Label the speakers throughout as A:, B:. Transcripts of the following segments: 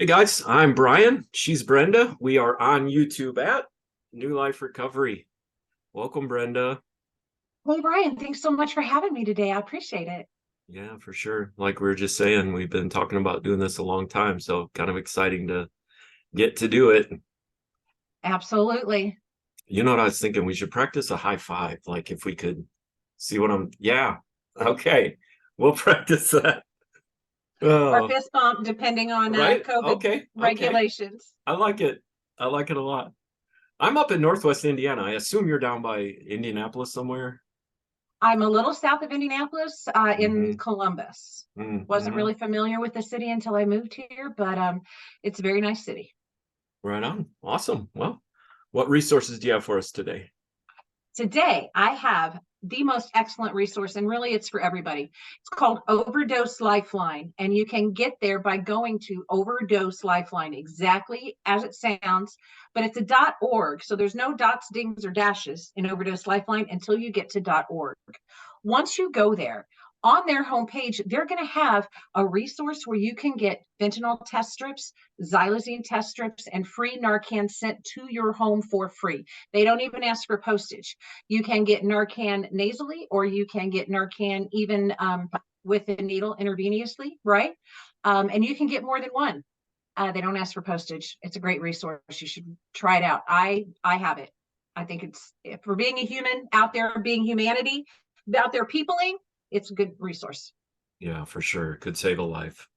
A: Hey guys, I'm Brian. She's Brenda. We are on YouTube at New Life Recovery. Welcome, Brenda.
B: Hey, Brian, thanks so much for having me today. I appreciate it.
A: Yeah, for sure. Like we were just saying, we've been talking about doing this a long time, so kind of exciting to get to do it.
B: Absolutely.
A: You know what I was thinking? We should practice a high five. Like if we could see what yeah. Okay. We'll practice that.
B: Or
A: Oh,
B: fist bump, depending on
A: right.
B: COVID
A: Okay. Okay.
B: regulations.
A: I like it. I like it a lot. I'm up in Northwest Indiana. I assume you're down by Indianapolis somewhere.
B: I'm a little south of Indianapolis, in
A: Mm-hmm.
B: Columbus. Wasn't
A: Mm-hmm.
B: really familiar with the city until I moved here, but it's a very nice city.
A: Right on. Awesome. Well, what resources do you have for us today?
B: Today, I have the most excellent resource, and really it's for everybody. It's called Overdose Lifeline, and you can get there by going to Overdose Lifeline, exactly as it sounds, but it's a .org, so there's no dots, dings, or dashes in Overdose Lifeline until you get to .org. Once you go there, on their homepage, they're going to have a resource where you can get fentanyl test strips, xylazine test strips, and free Narcan sent to your home for free. They don't even ask for postage. You can get Narcan nasally, or you can get Narcan even with a needle intravenously, right? And you can get more than one. They don't ask for postage. It's a great resource. You should try it out. I have it. I think it's, for being a human out there, being humanity, out there peopling, it's a good resource.
A: Yeah, for sure. Could save a life.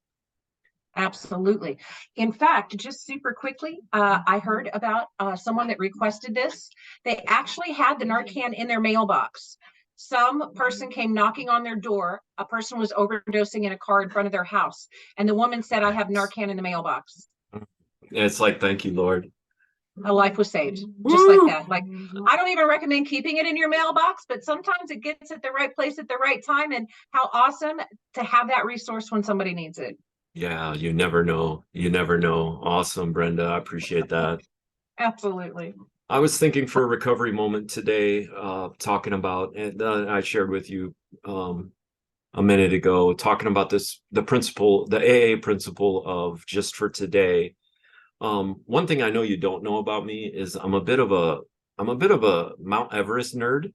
B: Absolutely. In fact, just super quickly, I heard about someone that requested this. They actually had the Narcan in their mailbox. Some person came knocking on their door. A person was overdosing in a car in front of their house. And the woman said, I have Narcan in the mailbox.
A: It's like, thank you, Lord.
B: A life was saved just like
A: Woo!
B: that. Like, I don't even recommend keeping it in your mailbox, but sometimes it gets at the right place at the right time. And how awesome to have that resource when somebody needs it.
A: Yeah, you never know. You never know. Awesome, Brenda. I appreciate that.
B: Absolutely.
A: I was thinking for a recovery moment today, talking about, and I shared with you a minute ago, talking about this, the principle, the AA principle of just for today. One thing I know you don't know about me is I'm a bit of a Mount Everest nerd.
B: Oh,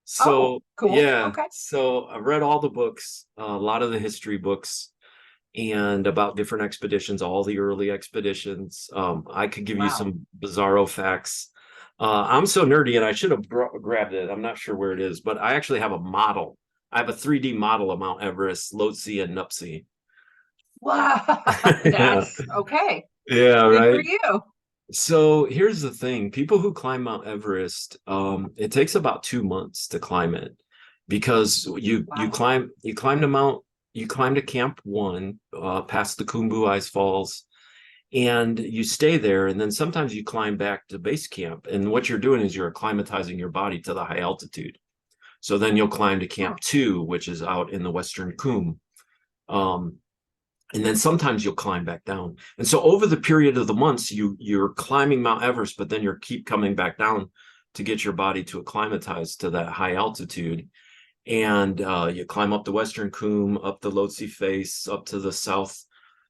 A: So
B: cool.
A: yeah,
B: Okay.
A: so I've read all the books, a lot of the history books, and about different expeditions, all the early expeditions. I could give you
B: Wow.
A: some bizarro facts. I'm so nerdy, and I should have grabbed it. I'm not sure where it is, but I actually have a model. I have a 3D model of Mount Everest, Lhotse, and Nuptse.
B: Wow.
A: Yeah,
B: That's okay.
A: yeah,
B: Good for
A: right.
B: you.
A: So here's the thing. People who climb Mount Everest, it takes about 2 months to climb it because
B: Wow.
A: you climb to you climb to Camp One, past the Khumbu Ice Falls, and you stay there. And then sometimes you climb back to base camp. And what you're doing is you're acclimatizing your body to the high altitude. So then you'll climb to
B: Hmm.
A: Camp Two, which is out in the Western Khum. Um, and then sometimes you'll climb back down. And so over the period of the months, you're climbing Mount Everest, but then you keep coming back down to get your body to acclimatize to that high altitude. And you climb up the Western Khum, up the Lhotse face, up to the South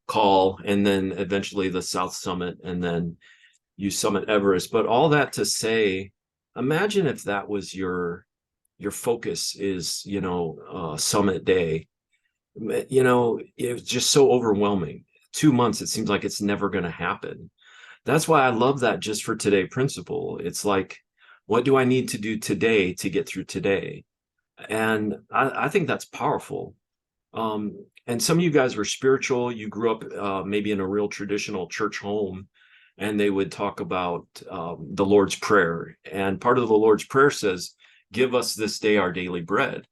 A: Col, and then eventually the South Summit, and then you summit Everest. But all that to say, imagine if that was your focus is, summit day. It's just so overwhelming. 2 months, it seems like it's never going to happen. That's why I love that just for today principle. It's like, what do I need to do today to get through today? And I think that's powerful. And some of you guys were spiritual. You grew up maybe in a real traditional church home, and they would talk about the Lord's Prayer. And part of the Lord's Prayer says, give us this day our daily bread.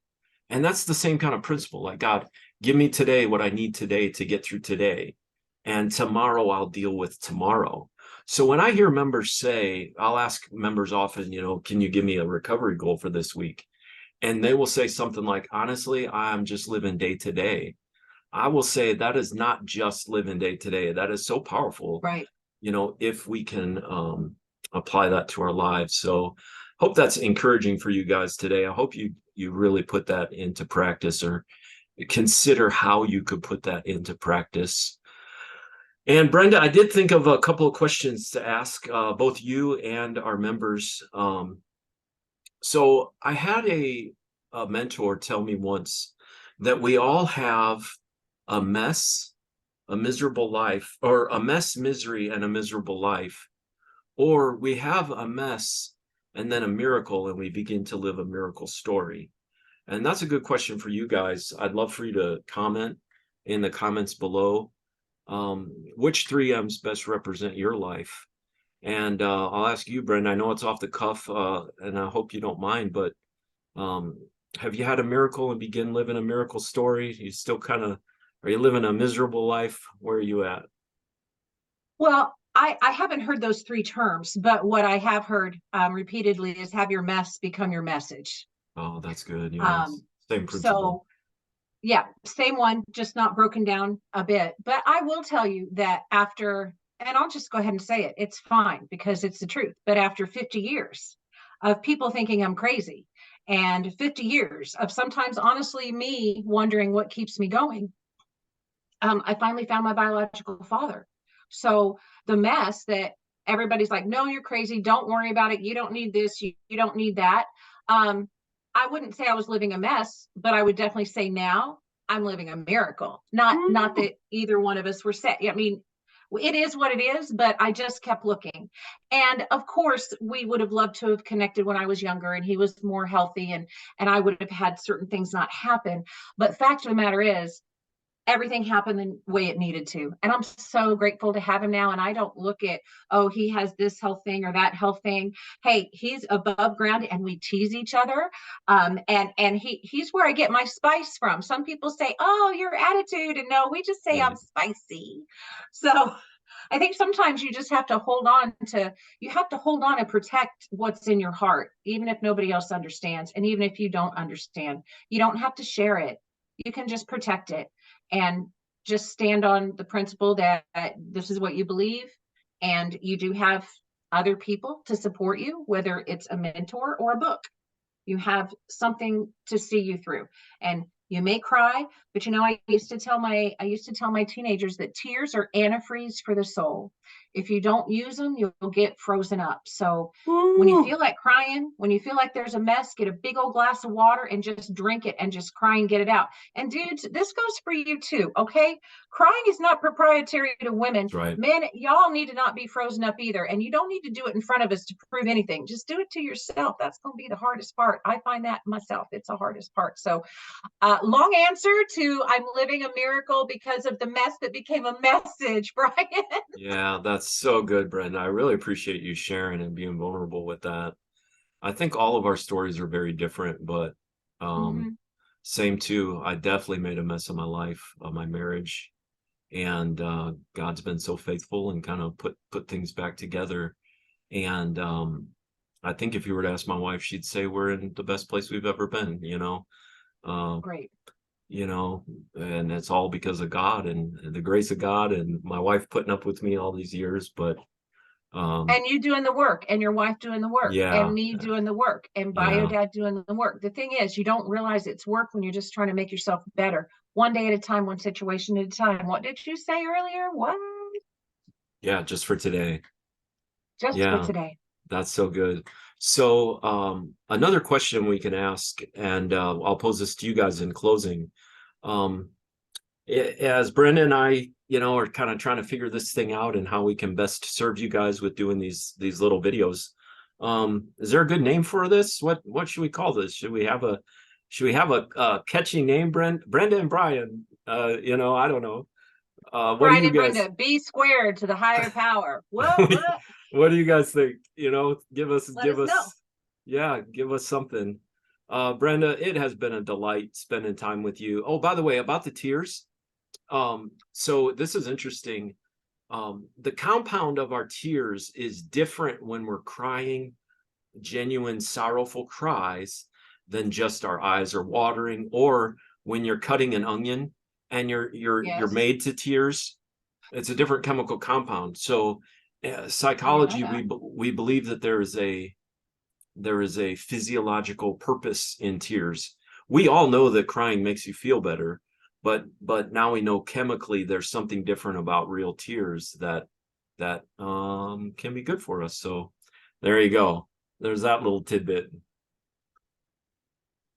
A: And that's the same kind of principle. Like, God, give me today what I need today to get through today. And tomorrow I'll deal with tomorrow. So when I hear members say, I'll ask members often, can you give me a recovery goal for this week? And they will say something like, honestly, I'm just living day to day. I will say that is not just living day to day. That is so powerful,
B: Right.
A: if we can apply that to our lives. So hope that's encouraging for you guys today. I hope you really put that into practice, or consider how you could put that into practice. And Brenda, I did think of a couple of questions to ask both you and our members. So I had a mentor tell me once that we all have a mess, a miserable life, or a mess, misery, and a miserable life, or we have a mess and then a miracle, and we begin to live a miracle story. And that's a good question for you guys. I'd love for you to comment in the comments below. Which 3Ms best represent your life? And I'll ask you, Brenda, I know it's off the cuff, and I hope you don't mind, but um, have you had a miracle and begin living a miracle story? You still kind of, are you living a miserable life? Where are you at?
B: Well, I haven't heard those three terms, but what I have heard repeatedly is have your mess become your message.
A: Oh, that's good. Yes.
B: Um,
A: Same principle.
B: so yeah, same one, just not broken down a bit. But I will tell you that after, and I'll just go ahead and say it, it's fine because it's the truth. But after 50 years of people thinking I'm crazy, and 50 years of sometimes honestly me wondering what keeps me going, I finally found my biological father. So the mess that everybody's like, no, you're crazy. Don't worry about it. You don't need this. You don't need that. Um, I wouldn't say I was living a mess, but I would definitely say now I'm living a miracle. Not that either one of us were set. I mean, it is what it is, but I just kept looking. And of course, we would have loved to have connected when I was younger and he was more healthy and I would have had certain things not happen. But fact of the matter is, everything happened the way it needed to. And I'm so grateful to have him now. And I don't look at, oh, he has this health thing or that health thing. Hey, he's above ground and we tease each other. And he's where I get my spice from. Some people say, oh, your attitude. And no, we just say
A: Yeah.
B: I'm spicy. So I think sometimes you just have to hold on to, you have to hold on and protect what's in your heart, even if nobody else understands. And even if you don't understand, you don't have to share it. You can just protect it and just stand on the principle that this is what you believe. And you do have other people to support you, whether it's a mentor or a book. You have something to see you through. And you may cry, but you know, I used to tell my teenagers that tears are antifreeze for the soul. If you don't use them, you'll get frozen up. So when you
A: Woo!
B: feel like crying, when you feel like there's a mess, get a big old glass of water and just drink it and just cry and get it out. And dudes, this goes for you too, okay? Crying is not proprietary to women.
A: That's right.
B: Men, y'all need to not be frozen up either. And you don't need to do it in front of us to prove anything. Just do it to yourself. That's going to be the hardest part. I find that myself. It's the hardest part. So long answer to I'm living a miracle because of the mess that became a message, Brian.
A: Yeah, that's so good, Brenda. I really appreciate you sharing and being vulnerable with that. I think all of our stories are very different, but
B: Mm-hmm.
A: same too. I definitely made a mess of my life, of my marriage, and God's been so faithful and kind of put things back together. And I think if you were to ask my wife, she'd say we're in the best place we've ever been, uh,
B: Great.
A: and it's all because of God and the grace of God and my wife putting up with me all these years. But
B: And you doing the work, and your wife doing the work, and
A: yeah,
B: me doing the work, and Bio
A: yeah,
B: Dad doing the work. The thing is, you don't realize it's work when you're just trying to make yourself better, one day at a time, one situation at a time. What did you say earlier? What?
A: yeah, just for today.
B: Just for
A: Yeah,
B: today.
A: that's so good. So another question we can ask, and I'll pose this to you guys in closing. Um, as Brenda and I, are kind of trying to figure this thing out and how we can best serve you guys with doing these little videos. Is there a good name for this? What should we call this? Should we have a catchy name, Brenda and Brian? I don't know. What do
B: Brian
A: you
B: and
A: guys
B: Brenda, B squared to the higher power. What?
A: what do you guys think? Give us
B: Let us know.
A: yeah, give us something. Brenda, it has been a delight spending time with you. Oh, by the way, about the tears. So this is interesting. The compound of our tears is different when we're crying genuine sorrowful cries than just our eyes are watering, or when you're cutting an onion and you're
B: Yes,
A: made to tears. It's a different chemical compound. So
B: I didn't know
A: psychology,
B: that.
A: we believe that there is a physiological purpose in tears. We all know that crying makes you feel better, but now we know chemically there's something different about real tears that can be good for us. So there you go. There's that little tidbit.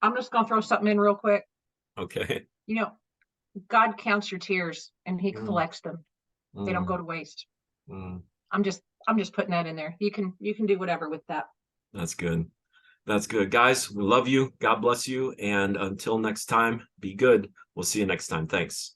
B: I'm just gonna throw something in real quick.
A: Okay.
B: You know, God counts your tears and he
A: Mm,
B: collects them. They don't
A: mm,
B: go to waste.
A: mm.
B: I'm just putting that in there. You can do whatever with that.
A: That's good. That's good. Guys, we love you. God bless you. And until next time, be good. We'll see you next time. Thanks.